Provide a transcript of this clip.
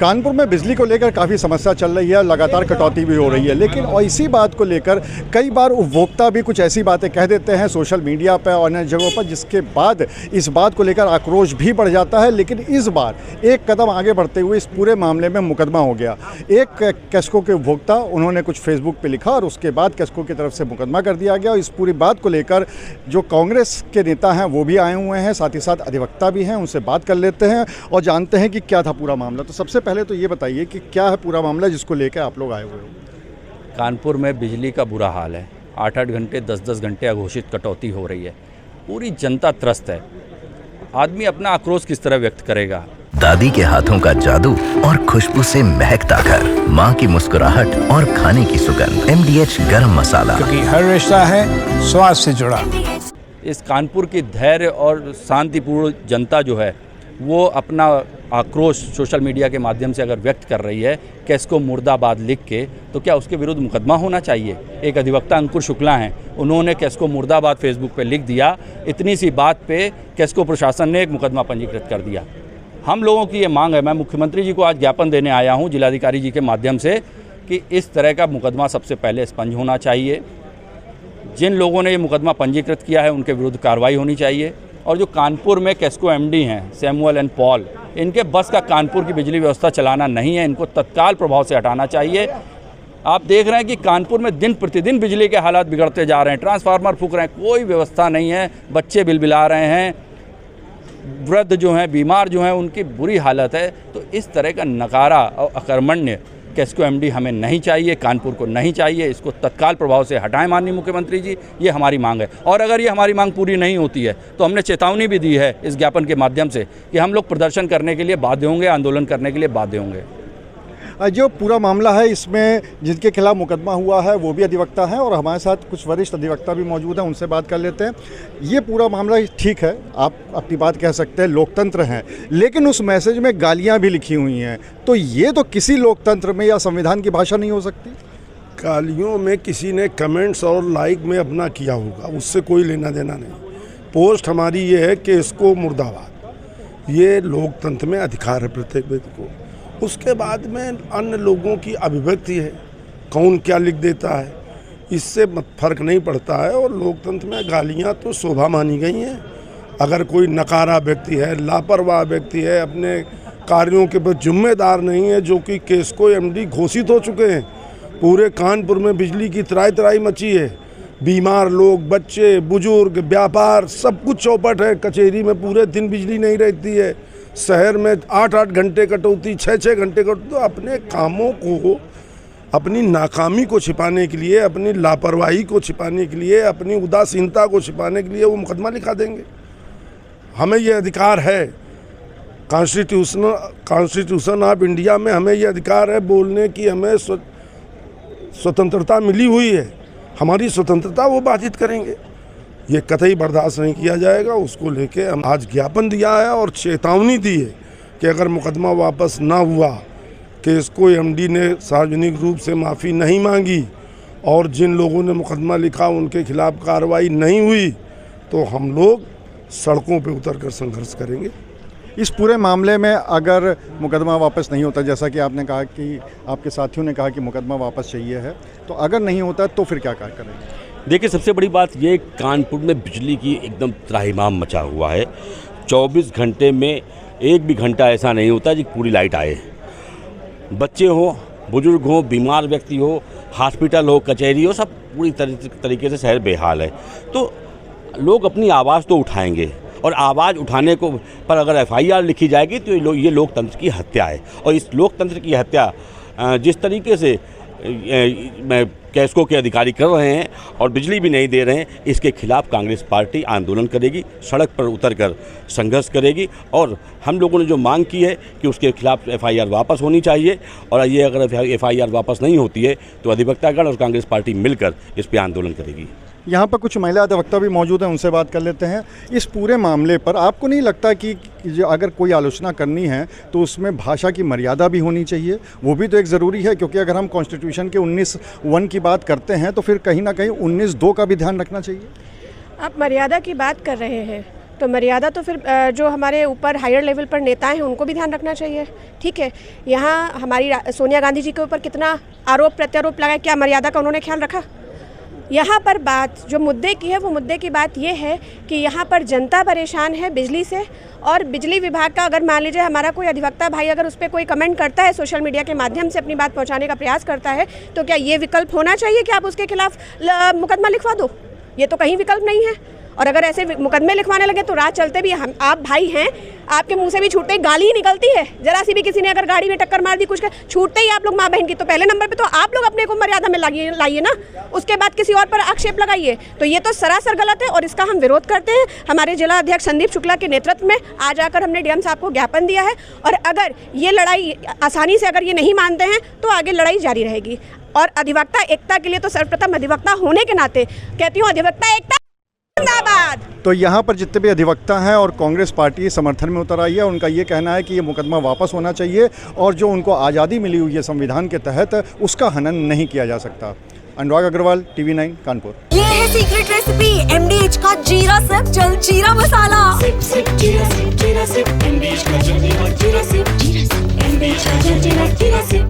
कानपुर में बिजली को लेकर काफ़ी समस्या चल रही है, लगातार कटौती भी हो रही है, लेकिन और इसी बात को लेकर कई बार उपभोक्ता भी कुछ ऐसी बातें कह देते हैं सोशल मीडिया पर और अन्य जगहों पर, जिसके बाद इस बात को लेकर आक्रोश भी बढ़ जाता है। लेकिन इस बार एक कदम आगे बढ़ते हुए इस पूरे मामले में मुकदमा हो गया। एक कैस्को के उपभोक्ता उन्होंने कुछ फेसबुक पर लिखा और उसके बाद कैस्को की तरफ से मुकदमा कर दिया गया। और इस पूरी बात को लेकर जो कांग्रेस के नेता हैं वो भी आए हुए हैं, साथ ही साथ अधिवक्ता भी हैं, उनसे बात कर लेते हैं और जानते हैं कि क्या था पूरा मामला। तो सबसे पहले तो ये बताइए कि क्या है पूरा मामला जिसको लेकर आप लोग आए हुए हो। कानपुर में बिजली का बुरा हाल है। 8-8 घंटे 10-10 घंटे अघोषित कटौती हो रही है। पूरी जनता त्रस्त है। आदमी अपना आक्रोश किस तरह व्यक्त करेगा। दादी के हाथों का जादू और खुशबू से महकता घर, माँ की मुस्कुराहट और खाने की सुगंध, MDH गरम मसाला, क्योंकि हर रिश्ता है स्वाद से जुड़ा। इस कानपुर की धैर्य और शांतिपूर्ण जनता जो है वो अपना आक्रोश सोशल मीडिया के माध्यम से अगर व्यक्त कर रही है, कैस्को मुर्दाबाद लिख के, तो क्या उसके विरुद्ध मुकदमा होना चाहिए। एक अधिवक्ता अंकुर शुक्ला हैं, उन्होंने कैस्को मुर्दाबाद फेसबुक पे लिख दिया। इतनी सी बात पे कैस्को प्रशासन ने एक मुकदमा पंजीकृत कर दिया। हम लोगों की ये मांग है, मैं मुख्यमंत्री जी को आज ज्ञापन देने आया हूँ जिलाधिकारी जी के माध्यम से, कि इस तरह का मुकदमा सबसे पहले स्पंज होना चाहिए। जिन लोगों ने ये मुकदमा पंजीकृत किया है उनके विरुद्ध कार्रवाई होनी चाहिए। और जो कानपुर में कैस्को MD हैं सैमुअल एंड पॉल, इनके बस का कानपुर की बिजली व्यवस्था चलाना नहीं है, इनको तत्काल प्रभाव से हटाना चाहिए। आप देख रहे हैं कि कानपुर में दिन प्रतिदिन बिजली के हालात बिगड़ते जा रहे हैं, ट्रांसफार्मर फूक रहे हैं, कोई व्यवस्था नहीं है, बच्चे बिलबिला रहे हैं, वृद्ध जो हैं, बीमार जो हैं, उनकी बुरी हालत है। तो इस तरह का नकारा और अकर्मण्य कैस्को MD हमें नहीं चाहिए, कानपुर को नहीं चाहिए। इसको तत्काल प्रभाव से हटाएं माननीय मुख्यमंत्री जी, ये हमारी मांग है। और अगर ये हमारी मांग पूरी नहीं होती है तो हमने चेतावनी भी दी है इस ज्ञापन के माध्यम से कि हम लोग प्रदर्शन करने के लिए बाध्य होंगे, आंदोलन करने के लिए बाध्य होंगे। जो पूरा मामला है इसमें जिनके खिलाफ मुकदमा हुआ है वो भी अधिवक्ता हैं और हमारे साथ कुछ वरिष्ठ अधिवक्ता भी मौजूद हैं, उनसे बात कर लेते हैं। ये पूरा मामला ठीक है, आप अपनी बात कह सकते हैं, लोकतंत्र हैं, लेकिन उस मैसेज में गालियां भी लिखी हुई हैं, तो ये तो किसी लोकतंत्र में या संविधान की भाषा नहीं हो सकती। गालियों में किसी ने कमेंट्स और लाइक में अपना किया होगा, उससे कोई लेना देना नहीं। पोस्ट हमारी ये है कि इसको मुर्दाबाद, ये लोकतंत्र में अधिकार है प्रत्येक व्यक्ति को। उसके बाद में अन्य लोगों की अभिव्यक्ति है, कौन क्या लिख देता है, इससे फर्क नहीं पड़ता है। और लोकतंत्र में गालियां तो शोभा मानी गई हैं। अगर कोई नकारा व्यक्ति है, लापरवाह व्यक्ति है, अपने कार्यों के पर जिम्मेदार नहीं है, जो कि कैस्को MD घोषित हो चुके हैं, पूरे कानपुर में बिजली की त्राई त्राई मची है, बीमार लोग, बच्चे, बुजुर्ग, व्यापार, सब कुछ चौपट है। कचहरी में पूरे दिन बिजली नहीं रहती है, शहर में 8-8 घंटे कटौती, 6-6 घंटे कटौती। तो अपने कामों को, अपनी नाकामी को छिपाने के लिए, अपनी लापरवाही को छिपाने के लिए, अपनी उदासीनता को छिपाने के लिए वो मुकदमा लिखा देंगे। हमें ये अधिकार है, कॉन्स्टिट्यूशन ऑफ इंडिया में हमें ये अधिकार है बोलने की, हमें स्वतंत्रता मिली हुई है। हमारी स्वतंत्रता वो बाधित करेंगे, ये कतई बर्दाश्त नहीं किया जाएगा। उसको लेके हम आज ज्ञापन दिया है और चेतावनी दी है कि अगर मुकदमा वापस ना हुआ, कैस्को MD ने सार्वजनिक रूप से माफ़ी नहीं मांगी और जिन लोगों ने मुकदमा लिखा उनके खिलाफ कार्रवाई नहीं हुई, तो हम लोग सड़कों पर उतरकर संघर्ष करेंगे। इस पूरे मामले में अगर मुकदमा वापस नहीं होता, जैसा कि आपने कहा कि आपके साथियों ने कहा कि मुकदमा वापस चाहिए है, तो अगर नहीं होता तो फिर क्या कार्य करेंगे? देखिए, सबसे बड़ी बात ये, कानपुर में बिजली की एकदम त्राहिमाम मचा हुआ है। 24 घंटे में एक भी घंटा ऐसा नहीं होता कि पूरी लाइट आए। बच्चे हो, बुजुर्ग हो, बीमार व्यक्ति हो, हॉस्पिटल हो, कचहरी हो, सब पूरी तरीके से शहर बेहाल है। तो लोग अपनी आवाज़ तो उठाएंगे और आवाज़ उठाने को पर अगर FIR लिखी जाएगी तो ये लोकतंत्र की हत्या है। और इस लोकतंत्र की हत्या जिस तरीके से कैस्को के अधिकारी कर रहे हैं और बिजली भी नहीं दे रहे हैं, इसके खिलाफ कांग्रेस पार्टी आंदोलन करेगी, सड़क पर उतरकर संघर्ष करेगी। और हम लोगों ने जो मांग की है कि उसके खिलाफ FIR वापस होनी चाहिए, और ये अगर FIR वापस नहीं होती है तो अधिवक्तागण और कांग्रेस पार्टी मिलकर इस पर आंदोलन करेगी। यहाँ पर कुछ महिला अधिवक्ता भी मौजूद हैं, उनसे बात कर लेते हैं। इस पूरे मामले पर आपको नहीं लगता कि जो अगर कोई आलोचना करनी है तो उसमें भाषा की मर्यादा भी होनी चाहिए? वो भी तो एक ज़रूरी है, क्योंकि अगर हम कॉन्स्टिट्यूशन के 19(1) की बात करते हैं तो फिर कहीं ना कहीं 19(2) का भी ध्यान रखना चाहिए। आप मर्यादा की बात कर रहे हैं, तो मर्यादा तो फिर जो हमारे ऊपर हायर लेवल पर नेता हैं उनको भी ध्यान रखना चाहिए। ठीक है, यहाँ हमारी सोनिया गांधी जी के ऊपर कितना आरोप प्रत्यारोप लगा, क्या मर्यादा का उन्होंने ख्याल रखा? यहाँ पर बात जो मुद्दे की है वो मुद्दे की बात ये है कि यहाँ पर जनता परेशान है बिजली से, और बिजली विभाग का अगर मान लीजिए हमारा कोई अधिवक्ता भाई अगर उस पर कोई कमेंट करता है, सोशल मीडिया के माध्यम से अपनी बात पहुँचाने का प्रयास करता है, तो क्या ये विकल्प होना चाहिए कि आप उसके खिलाफ मुकदमा लिखवा दो? ये तो कहीं विकल्प नहीं है। और अगर ऐसे मुकदमे लिखवाने लगे तो रात चलते भी हम आप भाई हैं, आपके मुंह से भी छूटते ही गाली ही निकलती है। जरा सी भी किसी ने अगर गाड़ी में टक्कर मार दी, कुछ कर, छूटते ही आप लोग माँ बहन की, तो पहले नंबर पे तो आप लोग अपने को मर्यादा में लाइए ना, उसके बाद किसी और पर आक्षेप लगाइए। तो ये तो सरासर गलत है और इसका हम विरोध करते हैं। हमारे जिला अध्यक्ष संदीप शुक्ला के नेतृत्व में आज आकर हमने डीएम साहब को ज्ञापन दिया है, और अगर ये लड़ाई आसानी से अगर ये नहीं मानते हैं तो आगे लड़ाई जारी रहेगी। और अधिवक्ता एकता के लिए तो सर्वप्रथम अधिवक्ता होने के नाते कहती हूँ, अधिवक्ता एकता जिंदाबाद। तो यहाँ पर जितने भी अधिवक्ता हैं और कांग्रेस पार्टी समर्थन में उतर आई है, उनका ये कहना है कि ये मुकदमा वापस होना चाहिए और जो उनको आज़ादी मिली हुई है संविधान के तहत, उसका हनन नहीं किया जा सकता। अनुराग अग्रवाल, TV9 कानपुर। ये है सीक्रेट रेसिपी MDH का जीरा सिर्फ जल जीरा मसाला। सिर्फ जीरा सिर्फ MDH का